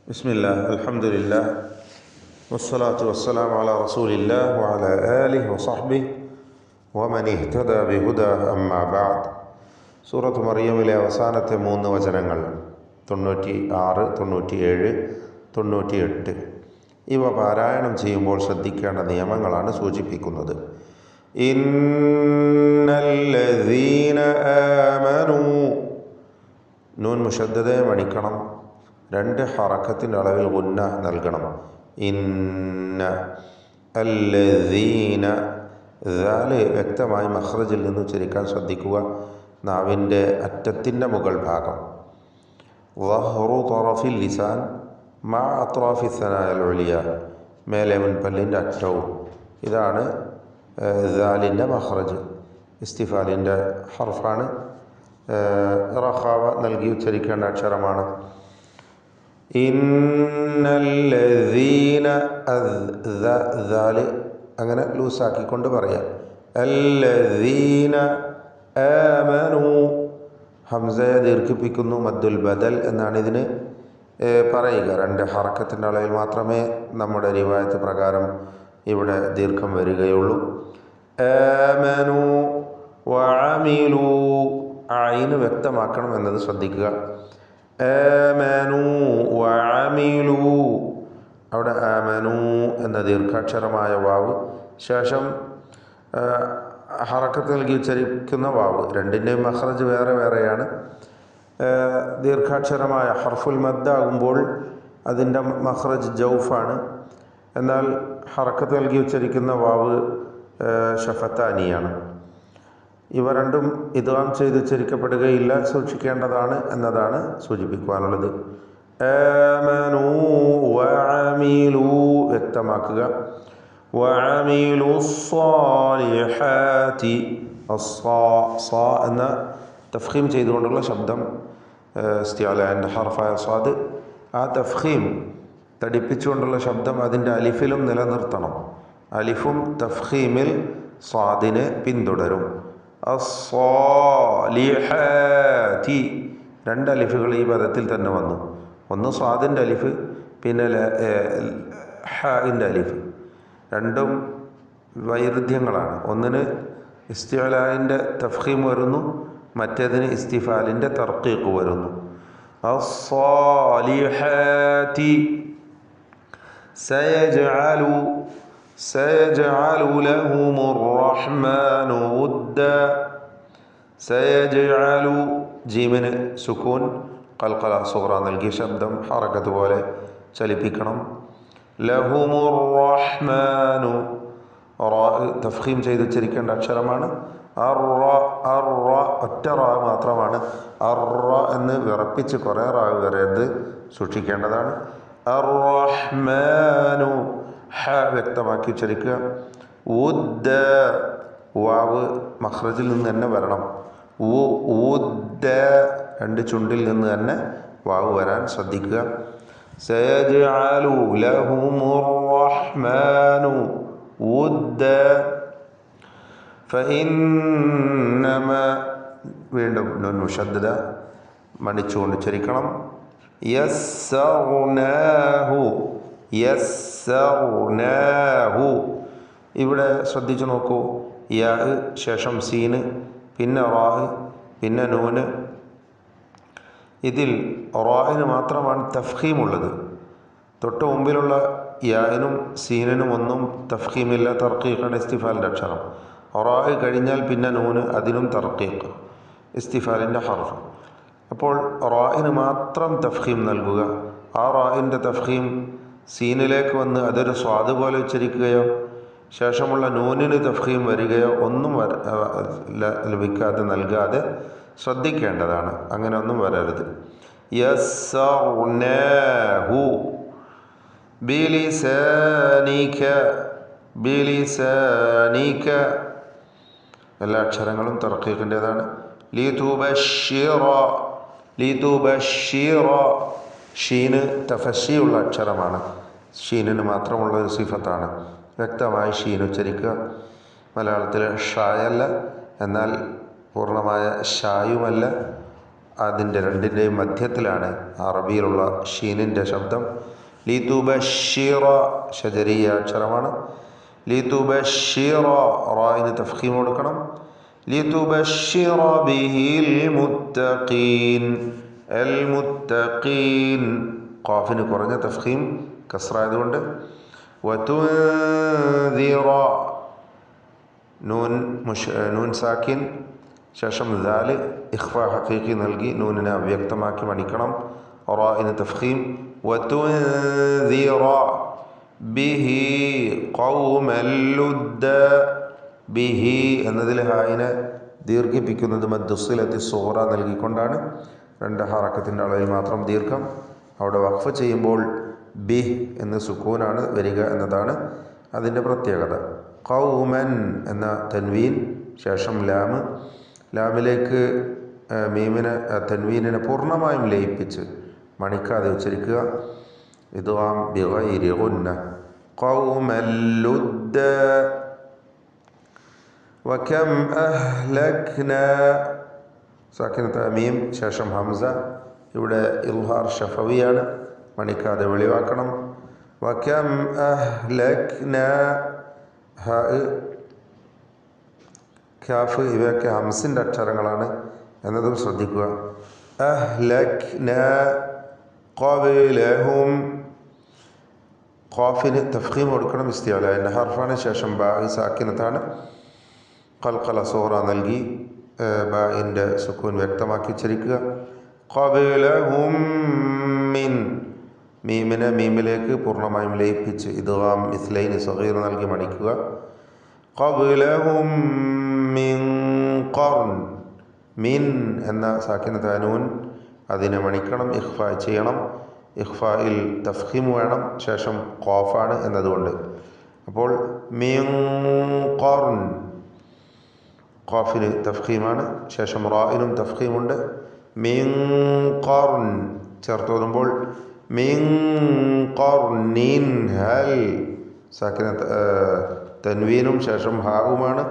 ബിസ്മില്ലാഹ് അൽഹംദുലില്ലാഹ് വസ്സലാത്തു വസ്സലാമു അലാ റസൂലില്ലാഹ് വഅലാ ആലിഹി വസഹ്ബിഹി വമൻ ഇഹ്തദാ ബിഹുദാ അമ്മാ ബഅദ്. സൂറത്ത് മറിയമിലെ അവസാനത്തെ 3 വചനങ്ങൾ 96, 97, 98 ഇവ പാരായണം ചെയ്യുമ്പോൾ ശ്രദ്ധിക്കേണ്ട നിയമങ്ങളാണ് സൂചിപ്പിക്കുന്നത്. ഇന്നല്ലദീന ആമനൂ, നൂൻ മുശദ്ദദയെ മണിക്കണം, 2 ഹറക്കത്തിൻ്റെ അളവിൽ ഗുന്ന നൽകണം. ഇന്ന അല്ലദീന, ദാല് വ്യക്തമായി മഖ്റജിൽ നിന്ന് ഉച്ചരിക്കാൻ ശ്രദ്ധിക്കുക. നാവിൻ്റെ അറ്റത്തിൻ്റെ മുകൾ ഭാഗം, വഹ്റു ത്വറഫിൽ ലിസാൻ മാ അത്റാഫി സനായൽ ഉലിയ, മേലെ മുൻപല്ലിൻ്റെ അറ്റവും. ഇതാണ് ദാലിൻ്റെ മഖ്റജ്. ഇസ്തിഫാലിൻ്റെ ഹർഫാണ്. റഖാവ നൽകി ഉച്ചരിക്കേണ്ട അക്ഷരമാണ്. ഇന്നല്ലദീന, ദാല് അങ്ങനെ ലൂസാക്കിക്കൊണ്ട് പറയാം. അല്ലദീന ആമനൂ, ഹംസയെ ദീർഘിപ്പിക്കുന്നു. മദ്ദുൽ ബദൽ എന്നാണ് ഇതിന് പറയുക. 2 ഹറക്കത്തിൻ്റെ അളവിൽ മാത്രമേ നമ്മുടെ റിവായത്ത് പ്രകാരം ഇവിടെ ദീർഘം വരികയുള്ളൂ. ആമനൂ വഅമിലൂ, ഐന് വ്യക്തമാക്കണം എന്നത് ശ്രദ്ധിക്കുക. ആമനൂ വഅമിലൂ, അവിടെ ആമനൂ എന്ന ദീർഘാക്ഷരമായ വാവ്, ശേഷം ഹറക്കത്ത് നൽകി ഉച്ചരിക്കുന്ന വാവ്, രണ്ടിൻ്റെയും മഖ്റജ് വേറെ വേറെയാണ്. ദീർഘാക്ഷരമായ ഹർഫുൽ മദ്ദാകുമ്പോൾ അതിൻ്റെ മഖ്റജ് ജൗഫാണ്. എന്നാൽ ഹറക്കത്ത് നൽകി ഉച്ചരിക്കുന്ന വാവ് ഷഫത്താനിയാണ്. ഇവ രണ്ടും ഇദ്ഗാം ചെയ്ത് ഉച്ചരിക്കപ്പെടുകയില്ല, സൂക്ഷിക്കേണ്ടതാണ് എന്നതാണ് സൂചിപ്പിക്കുവാനുള്ളത്. ആമനൂ വഅമിലൂ വ്യക്തമാക്കുക. വഅമിലു സ്സാലിഹാത്തി, സാ എന്ന തഫ്ഖീം ചെയ്തുകൊണ്ടുള്ള ശബ്ദം, ഇസ്തിഅലാൻ്റെ ഹർഫായ സ്വാദ്, ആ തഫ്ഖീം തടിപ്പിച്ചുകൊണ്ടുള്ള ശബ്ദം അതിൻ്റെ അലിഫിലും നിലനിർത്തണം. അലിഫും തഫ്ഖീമിൽ സ്വാദിനെ പിന്തുടരും. അസ്സാലിഹാത്തി, 2 അലിഫുകൾ ഈ പദത്തിൽ തന്നെ വന്നു. ഒന്ന് സ്വാദിൻ്റെ അലിഫ്, പിന്നെ ഹാഇൻ്റെ അലിഫ്. രണ്ടും വൈരുദ്ധ്യങ്ങളാണ്. ഒന്നിന് ഇസ്തിഅലാൻ്റെ തഫ്ഖീം വരുന്നു, മറ്റേതിന് ഇസ്തിഫാലിൻ്റെ തർക്കീഖ് വരുന്നു. അസ്സാലിഹാത്തി സയജ്അലു, സയജ്അലു ലഹുമുർ റഹ്മാനു വുദ്ദാ, സയജ്അലു, ജീമിന് സുക്കൂൻ, ഖൽഖല സുഗ്റ നൽകിയ ശബ്ദം ഹറക്കത്ത് പോലെ ചലിപ്പിക്കണം. ലഹുമുർ റഹ്മാനു, തഫ്ഖീം ചെയ്ത് ഉച്ചരിക്കേണ്ട അക്ഷരമാണ്. ഒറ്റ റാ മാത്രമാണ്. എന്ന് വിറപ്പിച്ച് കുറേ റാ വരരുത്, സൂക്ഷിക്കേണ്ടതാണ്. അർ-റഹ്മാനു, ഹ വ്യക്തമാക്കി ഉച്ചരിക്കുക. വുദ്ദ, വാവ് മഖ്റജിൽ നിന്ന് തന്നെ വരണം. വുദ്ദ, 2 ചുണ്ടിൽ നിന്ന് തന്നെ വാവ് വരാൻ ശ്രദ്ധിക്കുക. സയജ്അലു ലഹുമുർ റഹ്മാനു വുദ്ദ ഫഇന്നമ, വീണ്ടും നൂൻ മുശദ്ദദ മണിച്ചുകൊണ്ട് ഉച്ചരിക്കണം. യസ്സർനാഹു, യസ്സർനാഹു, ഇവിടെ ശ്രദ്ധിച്ചു നോക്കൂ. യാ ശേഷം സീന്, പിന്നെ റാഹ്, പിന്നെ നൂന്. ഇതിൽ റാഹിന് മാത്രമാണ് തഫ്ഖീമുള്ളത്. തൊട്ട് മുമ്പിലുള്ള യാനും സീനിനും ഒന്നും തഫ്ഖീമില്ല, തർക്കീഖാണ് ഇസ്തിഫാലിൻ്റെ അക്ഷരം. റാഹ് കഴിഞ്ഞാൽ പിന്നെ നൂന്, അതിനും തർക്കീഖ്, ഇസ്തിഫാലിൻ്റെ ഹർഫ്. അപ്പോൾ റാഹിന് മാത്രം തഫ്ഖീം നൽകുക. ആ റാഹിൻ്റെ തഫ്ഖീം സീനിലേക്ക് വന്ന് അതൊരു സ്വാദ് പോലെ ഉച്ചരിക്കുകയോ ശേഷമുള്ള നൂനിന് തഫ്ഖീം വരികയോ ഒന്നും ലഭിക്കാതെ നൽകാതെ ശ്രദ്ധിക്കേണ്ടതാണ്. അങ്ങനെ ഒന്നും വരരുത്. യസ്സർനാഹു ബിലിസാനിക, ബിലിസാനിക, എല്ലാ അക്ഷരങ്ങളും തർക്കീഖിൻ്റേതാണ്. ലിതുബശ്ശിറ, ലിതുബശ്ശിറ, ഷീന് തഫശിയുള്ള അക്ഷരമാണ്. ഷീനിന് മാത്രമുള്ള ഒരു സിഫത്താണ്. വ്യക്തമായി ഷീൻ ഉച്ചരിക്കുക. മലയാളത്തിൽ ഷായല്ല, എന്നാൽ പൂർണ്ണമായ ഷായുമല്ല. അതിൻ്റെ രണ്ടിൻ്റെയും മധ്യത്തിലാണ് അറബിയിലുള്ള ഷീനിൻ്റെ ശബ്ദം. ലിതുബശ്ശിറ ഷജരിയ അക്ഷരമാണ്. ലിതുബശ്ശിറ റായിന് തഫ്ഖീം കൊടുക്കണം. ലിതുബശ്ശിറ ബിഹിൽ മുത്തഖീൻ അൽ മുത്തഖീൻ ഖാഫിന് കുറഞ്ഞ തഫ്ഖീം കസ്റായതുകൊണ്ട്. വതുൻദിറ നൂൻ സാക്കിൻ ശേഷം ദാല് ഇഖ്ഫാ ഹഖീഖി നൽകി നൂനിനെ അവ്യക്തമാക്കി മണിക്കണം. റായിന് തഫ്ഖീം. വതുൻദിറ ബിഹി ഖൗമൻ ലുദ്ദ ബിഹി എന്നതിൽ ഹായിനെ ദീർഘിപ്പിക്കുന്നത് മദ്ദുസ്സിലത്തി സുഗ്റ നൽകിക്കൊണ്ടാണ്. 2 ഹറക്കത്തിൻ്റെ അളവിൽ മാത്രം ദീർഘം. അവിടെ വഖഫ് ചെയ്യുമ്പോൾ ബിഹ് എന്ന് സുക്കൂനാണ് വരിക എന്നതാണ് അതിൻ്റെ പ്രത്യേകത. ഖൗമൻ എന്ന തൻവീൻ ശേഷം ലാമിലേക്ക് തൻവീനിനെ പൂർണ്ണമായും ലയിപ്പിച്ച് മണിക്കാതെ ഉച്ചരിക്കുക. ഇദ്ഗാം ബിഗൈരി ഗുന്ന. ഖൗമൻ ലുദ്ദ. വകം അഹ്ലക്നാ സാക്കിനത്ത് മീം ശേഷം ഹംസ. ഇവിടെ ഇൽഹാർ ഷഫവിയാണ്, മണിക്കാതെ വെളിവാക്കണം. വകം അഹ്ലക്നാ ഹ ഖാഫ് ഇവയൊക്കെ ഹംസിൻ്റെ അക്ഷരങ്ങളാണ് എന്നതും ശ്രദ്ധിക്കുക. അഹ്ലക്നാ ഖബ്ലഹും ഖാഫിന് തഫ്ഖീം കൊടുക്കണം. ഇസ്തിഅല എന്ന ഹർഫാണ്. ശേഷം ബാ സാക്കിനത്താണ്. ഖൽഖല സുഗ്റ നൽകി ബാഇൻ്റെ സുക്കൂൻ വ്യക്തമാക്കി ഉച്ചരിക്കുക. ഖബ്ലഹും മിൻ മീമിനെ മീമിലേക്ക് പൂർണ്ണമായും ലയിപ്പിച്ച് ഇദ്ഗാം മിസ്ലൈനി സഗീർ നൽകി മണിക്കുക. ഖബ്ലഹും മിൻ ഖർൻ മിൻ എന്ന സാക്കിനത്ത് നൂൻ അതിനെ മണിക്കണം, ഇഖ്ഫാ ചെയ്യണം. ഇഖ്ഫായിൽ തഫ്ഖീം വേണം, ശേഷം ഖാഫാണ് എന്നതുകൊണ്ട്. അപ്പോൾ മിൻ ഖർൻ ഖാഫിന് തഫ്ഖീമാണ്, ശേഷം റായിനും തഫ്ഖീമുണ്ട്. മിൻ ഖർൻ ചേർത്തോതുമ്പോൾ മിൻ ഖർനിൻ ഹൽ സാക്കിനത്ത് തൻവീനും ശേഷം ഹാവുമാണ്.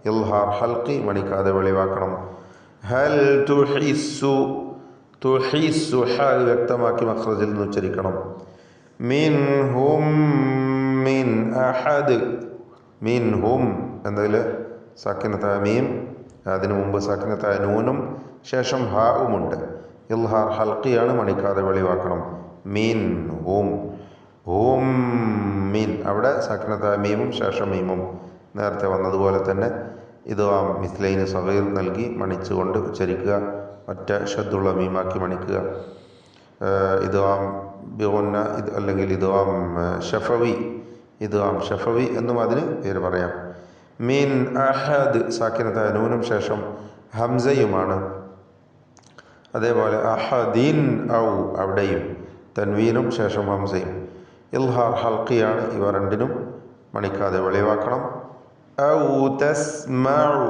ഇൽഹാർ ഹൽഖി മണിക്കാതെ വെളിവാക്കണം. ഹൽ തുഹിസ്സു തുഹിസ്സു ഹ വ്യക്തമാക്കി മഖ്റജിൽ നിന്ന് ഉച്ചരിക്കണം. മിൻഹും മിൻ അഹദ് മിൻഹും എന്നതിൽ സാക്കിനത്തായ മീം, അതിനു മുമ്പ് സാക്കിനത്തായ നൂനും ശേഷം ഹാവുമുണ്ട്. ഇൽഹാർ ഹൽഖിയാണ്, മണിക്കാതെ വെളിവാക്കണം. മീൻ ഹും ഹും മീൻ അവിടെ സാക്കിനത്തായ മീമും ശേഷം മീമും നേരത്തെ വന്നതുപോലെ തന്നെ ഇദ്ഗാം മിസ്ലൈന് സഗീർ നൽകി മണിച്ചുകൊണ്ട് ഉച്ചരിക്കുക. ഒറ്റ ഷദ്ദുള്ള മീമാക്കി മണിക്കുക. ഇദ്ഗാം ബിഗുന്ന അല്ലെങ്കിൽ ഇദ്ഗാം ഷഫവി ഇദ്ഗാം ഷഫവി എന്നും അതിന് പേര് പറയാം. മിൻ അഹദ് സാക്കിനത്തായ നൂനും ശേഷം ഹംസയുമാണ്. അതേപോലെ അഹദിൻ ഔ അവിടെയും തൻവീനും ശേഷം ഹംസയും. ഇൽഹാർ ഹൽഖിയാണ്, ഇവ രണ്ടിനും മണിക്കാതെ വെളിവാക്കണം. ഔ തസ്മഉ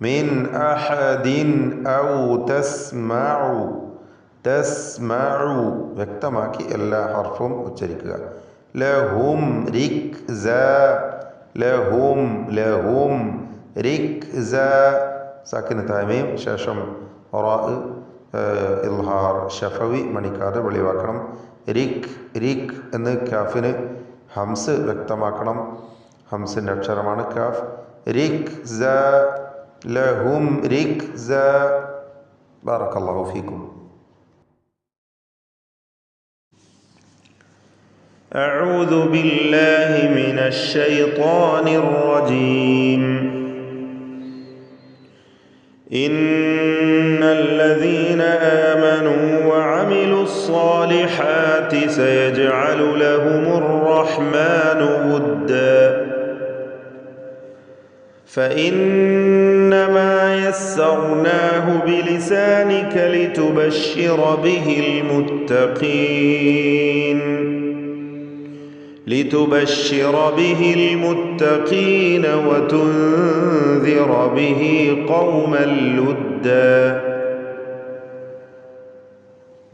മിൻ അഹദിൻ ഔ തസ്മഉ തസ്മഉ വ്യക്തമാക്കി എല്ലാ ഹർഫും ഉച്ചരിക്കുക. ലഹും റിക്സ ലഹും ലഹും റിക്സ സാക്കിനത്തായ മീം ശേഷം റാ ഇൽഹാർ ഷഫവി മണിക്കാതെ വെളിവാക്കണം. റിക് റിക് എന്ന് കാഫിന് ഹംസ് വ്യക്തമാക്കണം. ഹംസിൻ്റെ അക്ഷരമാണ് കാഫ്. റിക്സ ലഹും റിക്സ. ബാറക്കല്ലാഹു ഫീക്കും. أعوذ بالله من الشيطان الرجيم. إن الذين آمنوا وعملوا الصالحات سيجعل لهم الرحمن ودا فإنما يسرناه بلسانك لتبشر به المتقين وتنذر به قوما لدا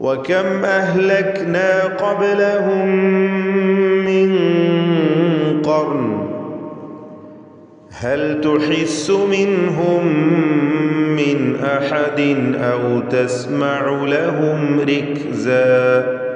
وكم أهلكنا قبلهم من قرن هل تحس منهم من أحد أو تسمع لهم ركزا